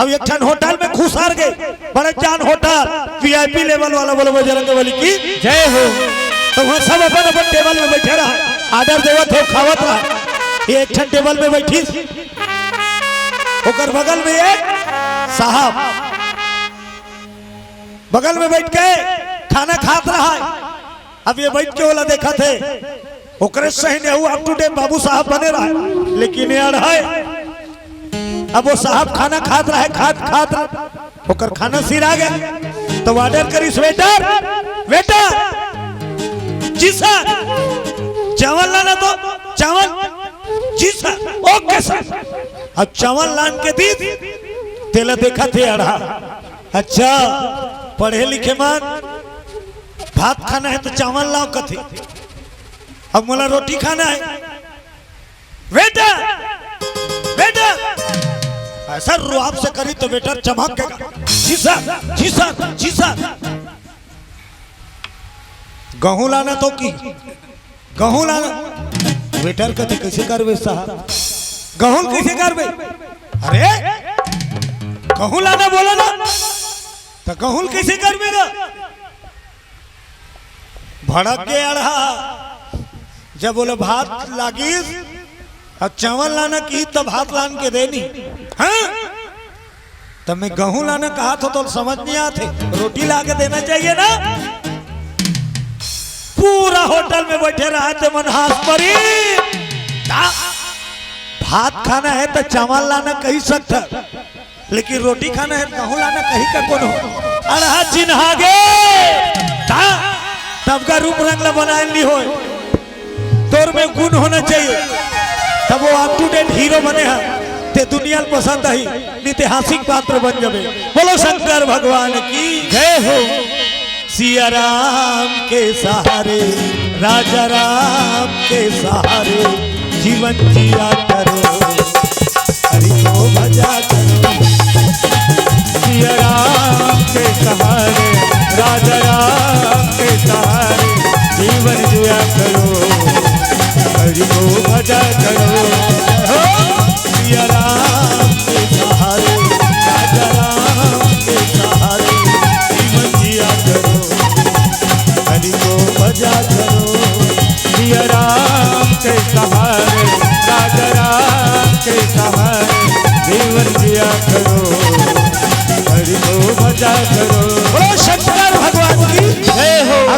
अब एक ठन होटल में खुशार गए, बड़े जान होटल वीआईपी लेवल वाला, बोलो बजरंगबली की जय हो। तो वहाँ सब अपन अपन टेबल में बैठे रहा, आर्डर देवत हो, खावत रहा। एक ठन टेबल में बैठी, होकर बगल में एक साहब बगल में बैठ के खाना खात रहा है। अब ये बैठ के वाला देखा थे, ओकरे सही ने हुआ अप टू डेट बाबू साहब बने रहा है, लेकिन यार है अब वो साहब खाना खात रहा है, खात होकर खाना सिर आ गया। तो ऑर्डर करीस वेटर, वेटर जी सर चावल लाना, तो चावल जी सर ओके सर। अब चावल लान के दी तेला देखा थे अड़ा, अच्छा पढ़े लिखे मान, भात खाना है तो चावल लाओ कथे, अब मोला रोटी खाना है। वेटर वेटर ऐसा रुआब से करी तो वेटर चमकेगा, जी सर जी सर जी सर। गेहूं लाना तो की, गेहूं लाना, वेटर कथे कैसे करवे साहब, गेहूं कैसे करवे, अरे गेहूं लाना बोला ना, तो गेहूं कैसे करवेगा। भड़क के अड़ा, जब बोले भात लागी अब चावल लाना की तब भात लान के देनी, हाँ तब मैं गेहूं लाना कहा तो समझ नहीं आते, रोटी ला के देना चाहिए ना। पूरा होटल में बैठे रहा थे मन हाथ परी, भात खाना है तो चावल लाना कही सकता, लेकिन रोटी खाना है गेहूं लाना कही का कौन हो। अड़ा चिन्हा गे तब का रूप रंग बनाए नहीं हो, तोर में गुण होना चाहिए, तब वो अप टू डेट हीरो बने हैं, ते दुनिया पसंद ही ऐतिहासिक पात्र बन जावे। बोलो शंकर भगवान की जय हो। सिया राम के सहारे, राजा राम के सहारे जीवन जिया करो, हरि को भजा करो। सिया राम के सहारे, राजा राम के सहारे जीवन जिया करो, हरि को भजा करो। सिया राम के सहारे, राजा राम के सहारे जीवन जिया करो, हरि को भजा करो। सिया राम के सहारे, राजा राम के सहारे जीवन जिया करो, हरि को भजा करो।